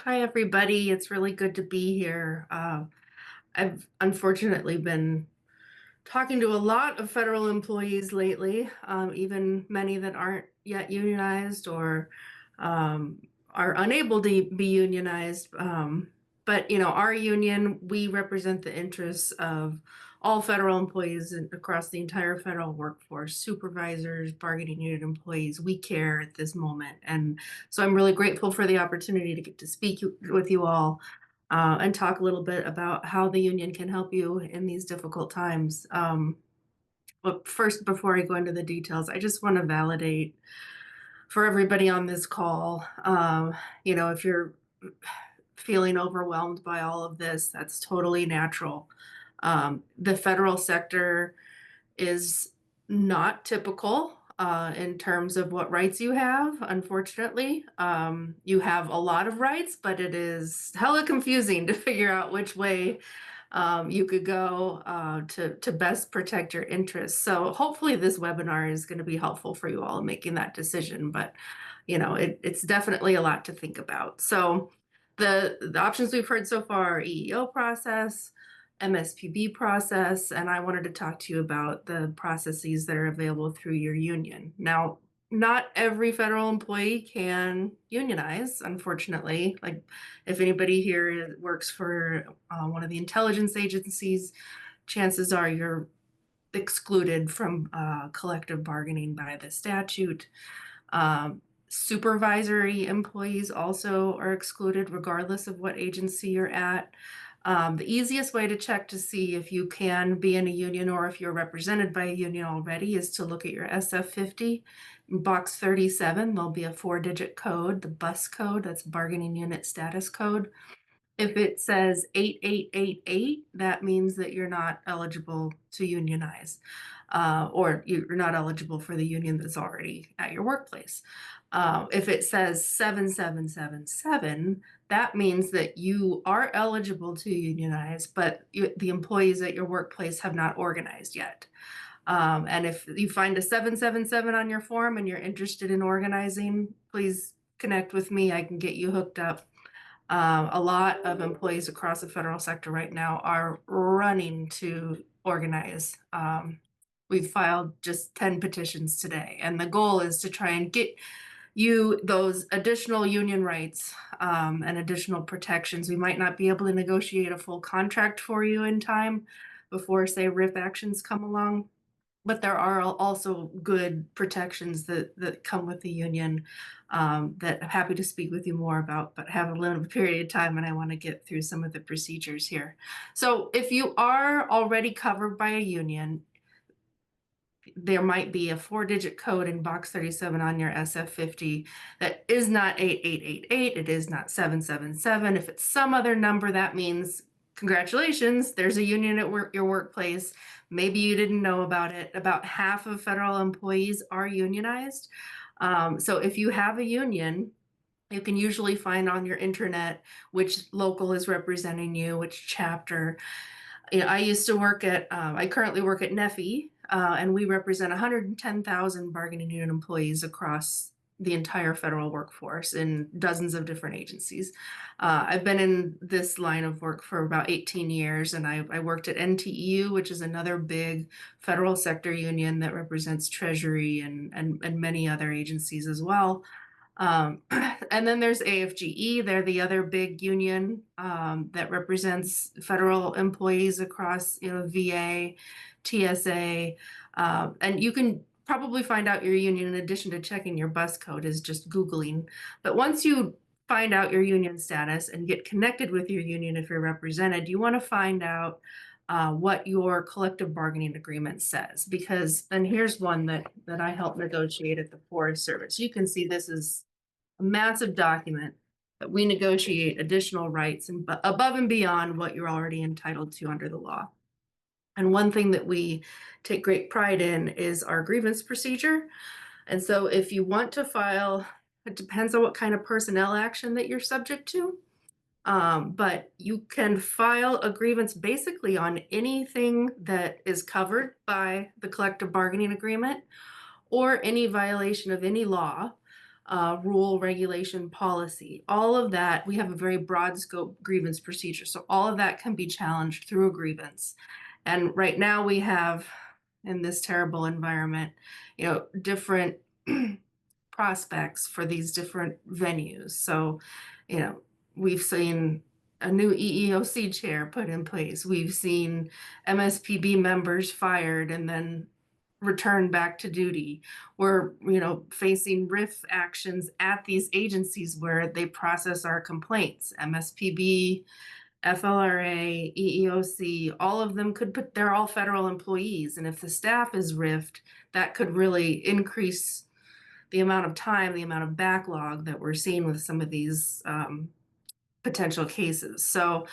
Hi, everybody. It's really good to be here. I've unfortunately been talking to a lot of federal employees lately, even many that aren't yet unionized or are unable to be unionized. But our union, we represent the interests of all federal employees across the entire federal workforce, supervisors, bargaining unit employees. We care at this moment. And so I'm really grateful for the opportunity to get to speak with you all and talk a little bit about how the union can help you in these difficult times. But first, before I go into the details, I just want to validate for everybody on this call. If you're feeling overwhelmed by all of this, that's totally natural. The federal sector is not typical in terms of what rights you have, unfortunately. You have a lot of rights, but it is hella confusing to figure out which way you could go to best protect your interests. So hopefully this webinar is going to be helpful for you all in making that decision. But it's definitely a lot to think about. So the options we've heard so far are EEO process, MSPB process, and I wanted to talk to you about the processes that are available through your union. Now, not every federal employee can unionize, unfortunately. Like, if anybody here works for one of the intelligence agencies, chances are you're excluded from collective bargaining by the statute. Supervisory employees also are excluded regardless of what agency you're at. The easiest way to check to see if you can be in a union or if you're represented by a union already is to look at your SF50. In box 37, there'll be a 4-digit code, the bus code, that's bargaining unit status code. If it says 8888, that means that you're not eligible to unionize, or you're not eligible for the union that's already at your workplace. If it says 7777, that means that you are eligible to unionize, but the employees at your workplace have not organized yet. And if you find a 777 on your form and you're interested in organizing, please connect with me. I can get you hooked up. A lot of employees across the federal sector right now are running to organize. We've filed just 10 petitions today, and the goal is to try and get you those additional union rights and additional protections. We might not be able to negotiate a full contract for you in time before, say, RIF actions come along, but there are also good protections that come with the union that I'm happy to speak with you more about, but have a limited period of time and I want to get through some of the procedures here. So if you are already covered by a union, there might be a 4-digit code in box 37 on your SF50 that is not 8888, it is not 777. If it's some other number, that means congratulations, there's a union at your workplace. Maybe you didn't know about it. About half of federal employees are unionized. So if you have a union, you can usually find on your internet which local is representing you, which chapter. I currently work at NEFI, and we represent 110,000 bargaining unit employees across the entire federal workforce in dozens of different agencies. I've been in this line of work for about 18 years, and I worked at NTEU, which is another big federal sector union that represents Treasury and many other agencies as well. And then there's AFGE. They're the other big union that represents federal employees across, VA, TSA, and you can probably find out your union in addition to checking your bus code is just Googling. But once you find out your union status and get connected with your union if you're represented, you want to find out what your collective bargaining agreement says, because, and here's one that I helped negotiate at the Forest Service. You can see this is a massive document that we negotiate additional rights and above and beyond what you're already entitled to under the law. And one thing that we take great pride in is our grievance procedure. And so if you want to file, it depends on what kind of personnel action that you're subject to. But you can file a grievance basically on anything that is covered by the collective bargaining agreement or any violation of any law. rule, regulation, policy. All of that, we have a very broad scope grievance procedure. So all of that can be challenged through a grievance. And right now we have, in this terrible environment, different prospects for these different venues. So, we've seen a new EEOC chair put in place. We've seen MSPB members fired and then return back to duty. We're, facing RIF actions at these agencies where they process our complaints. MSPB, FLRA, EEOC, all of them they're all federal employees. And if the staff is RIFed, that could really increase the amount of time, the amount of backlog that we're seeing with some of these potential cases. So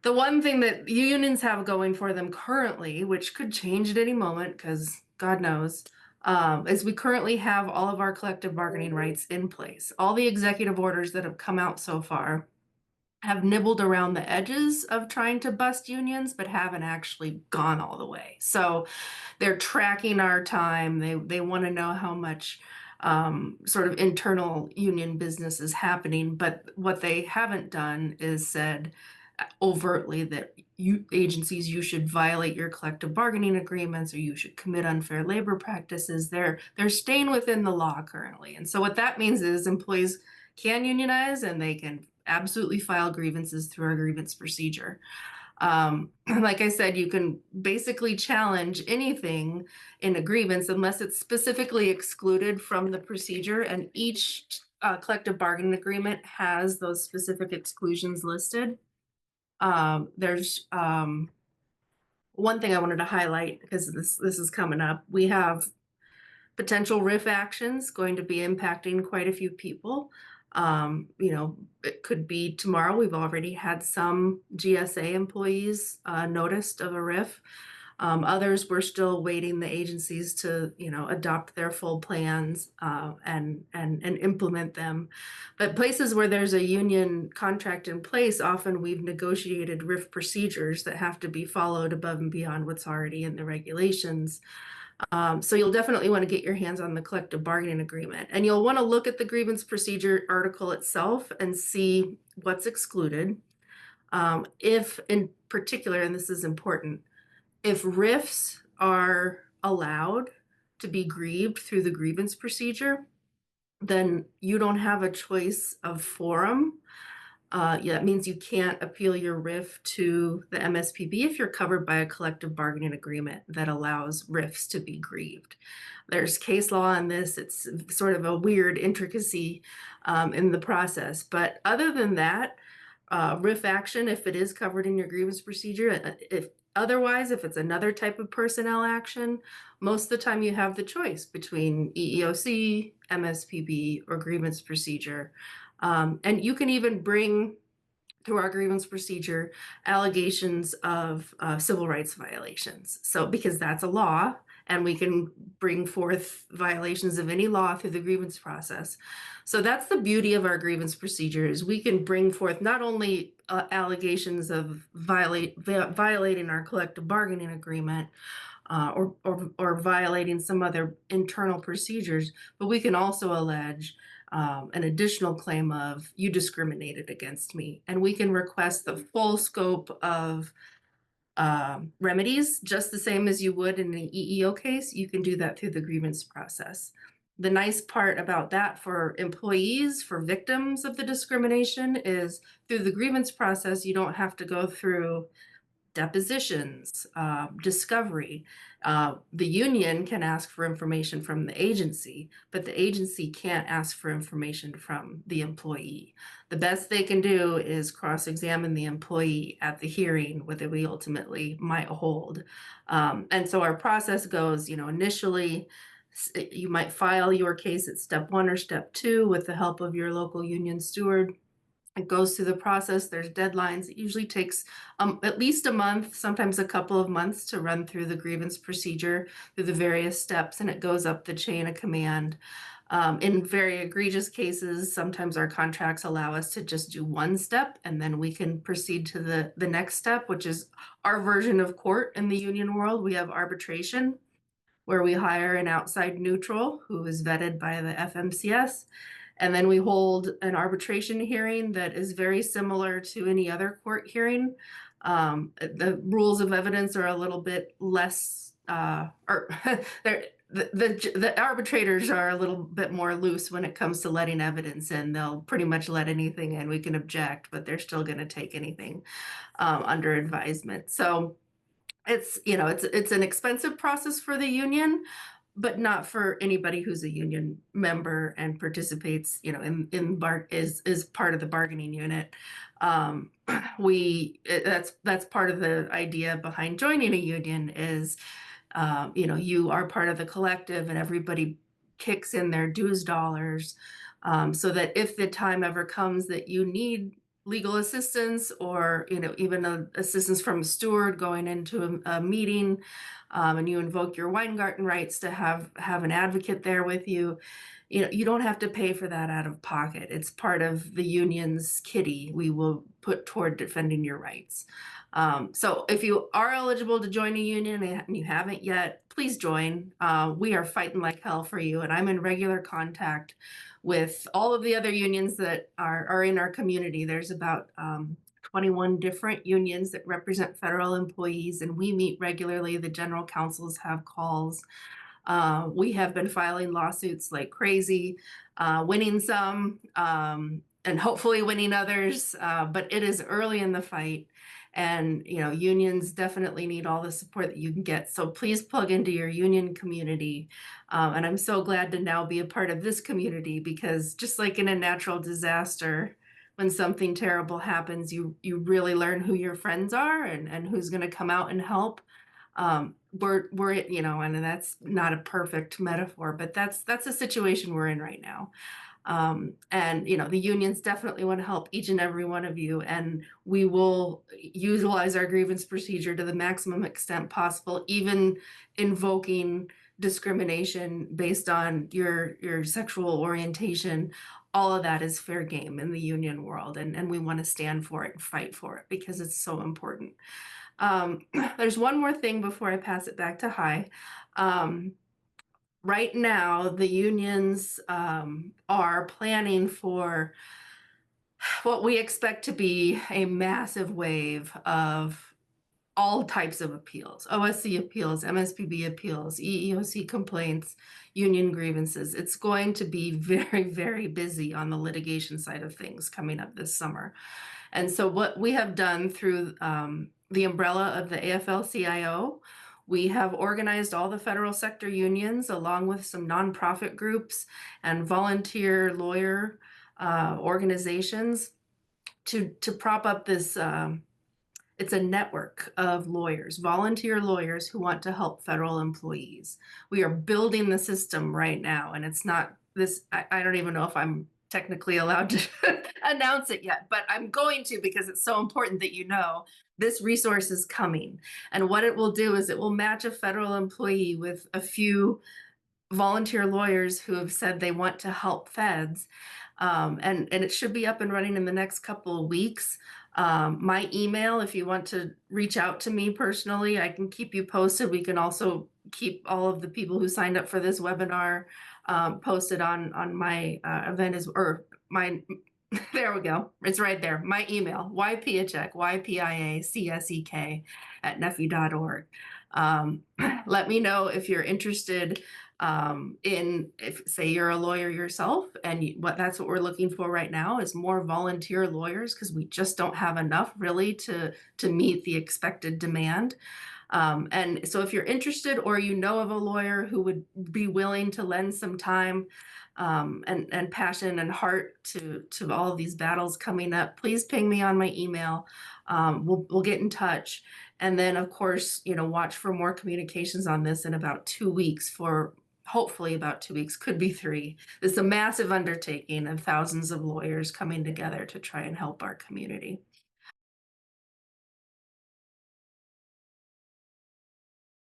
the one thing that unions have going for them currently, which could change at any moment, because God knows, is we currently have all of our collective bargaining rights in place. All the executive orders that have come out so far have nibbled around the edges of trying to bust unions, but haven't actually gone all the way. So they're tracking our time. They want to know how much sort of internal union business is happening. But what they haven't done is said overtly that you should violate your collective bargaining agreements or you should commit unfair labor practices. They're staying within the law currently. And so what that means is employees can unionize and they can absolutely file grievances through our grievance procedure. Like I said, you can basically challenge anything in a grievance unless it's specifically excluded from the procedure, and each collective bargaining agreement has those specific exclusions listed. There's one thing I wanted to highlight because this is coming up. We have potential RIF actions going to be impacting quite a few people. It could be tomorrow. We've already had some GSA employees noticed of a RIF. Others, we're still waiting the agencies to, adopt their full plans and implement them. But places where there's a union contract in place, often we've negotiated RIF procedures that have to be followed above and beyond what's already in the regulations. So you'll definitely want to get your hands on the collective bargaining agreement, and you'll want to look at the grievance procedure article itself and see what's excluded. If in particular, and this is important, if RIFs are allowed to be grieved through the grievance procedure, then you don't have a choice of forum. That means you can't appeal your RIF to the MSPB if you're covered by a collective bargaining agreement that allows RIFs to be grieved. There's case law on this. It's sort of a weird intricacy in the process. But other than that, RIF action, if it is covered in your grievance procedure, if it's another type of personnel action, most of the time you have the choice between EEOC, MSPB, or grievance procedure. And you can even bring, through our grievance procedure, allegations of civil rights violations. So, because that's a law, and we can bring forth violations of any law through the grievance process. So that's the beauty of our grievance procedure, is we can bring forth not only allegations of violating our collective bargaining agreement, or violating some other internal procedures, but we can also allege an additional claim of you discriminated against me, and we can request the full scope of remedies, just the same as you would in an EEO case. You can do that through the grievance process. The nice part about that for employees, for victims of the discrimination, is through the grievance process, you don't have to go through depositions, discovery. The union can ask for information from the agency, but the agency can't ask for information from the employee. The best they can do is cross-examine the employee at the hearing, whether we ultimately might hold. And so our process goes, initially, you might file your case at step 1 or step 2 with the help of your local union steward. It goes through the process. There's deadlines. It usually takes at least a month, sometimes a couple of months, to run through the grievance procedure through the various steps, and it goes up the chain of command. In very egregious cases, sometimes our contracts allow us to just do one step, and then we can proceed to the next step, which is our version of court in the union world. We have arbitration, where we hire an outside neutral who is vetted by the FMCS. And then we hold an arbitration hearing that is very similar to any other court hearing. The rules of evidence are a little bit less, or the arbitrators are a little bit more loose when it comes to letting evidence in. They'll pretty much let anything in. We can object, but they're still going to take anything under advisement. So it's an expensive process for the union, but not for anybody who's a union member and participates, is part of the bargaining unit. Um, that's part of the idea behind joining a union is, you are part of the collective and everybody kicks in their dues dollars, so that if the time ever comes that you need legal assistance or even assistance from a steward going into a meeting, and you invoke your Weingarten rights to have an advocate there with you, you don't have to pay for that out of pocket. It's part of the union's kitty we will put toward defending your rights. So if you are eligible to join a union and you haven't yet, please join. We are fighting like hell for you, and I'm in regular contact with all of the other unions that are in our community. There's about 21 different unions that represent federal employees, and we meet regularly. The general counsels have calls. We have been filing lawsuits like crazy, winning some, and hopefully winning others, but it is early in the fight. And unions definitely need all the support that you can get. So please plug into your union community. And I'm so glad to now be a part of this community, because just like in a natural disaster, when something terrible happens, you really learn who your friends are and who's going to come out and help. We're and that's not a perfect metaphor, but that's the situation we're in right now. And the unions definitely want to help each and every one of you, and we will utilize our grievance procedure to the maximum extent possible, even invoking discrimination based on your sexual orientation. All of that is fair game in the union world, and we want to stand for it and fight for it because it's so important. There's one more thing before I pass it back to Hai. Right now, the unions are planning for what we expect to be a massive wave of all types of appeals: OSC appeals, MSPB appeals, EEOC complaints, union grievances. It's going to be very, very busy on the litigation side of things coming up this summer. And so what we have done through the umbrella of the AFL-CIO, we have organized all the federal sector unions along with some nonprofit groups and volunteer lawyer organizations to prop up this. It's a network of lawyers, volunteer lawyers who want to help federal employees. We are building the system right now, and it's not this. I don't even know if I'm technically allowed to announce it yet, but I'm going to, because it's so important that this resource is coming. And what it will do is it will match a federal employee with a few volunteer lawyers who have said they want to help feds. And it should be up and running in the next couple of weeks. My email, if you want to reach out to me personally, I can keep you posted. We can also keep all of the people who signed up for this webinar posted on my event there we go. It's right there. My email, ypiacek, YPIACSEK @nephi.org. Let me know if you're interested if say you're a lawyer yourself, and that's what we're looking for right now is more volunteer lawyers, because we just don't have enough really to meet the expected demand. And so if you're interested, or of a lawyer who would be willing to lend some time and passion and heart to all of these battles coming up, please ping me on my email. We'll get in touch. And then, of course, watch for more communications on this in about 2 weeks, hopefully about 2 weeks, could be 3. This is a massive undertaking of thousands of lawyers coming together to try and help our community.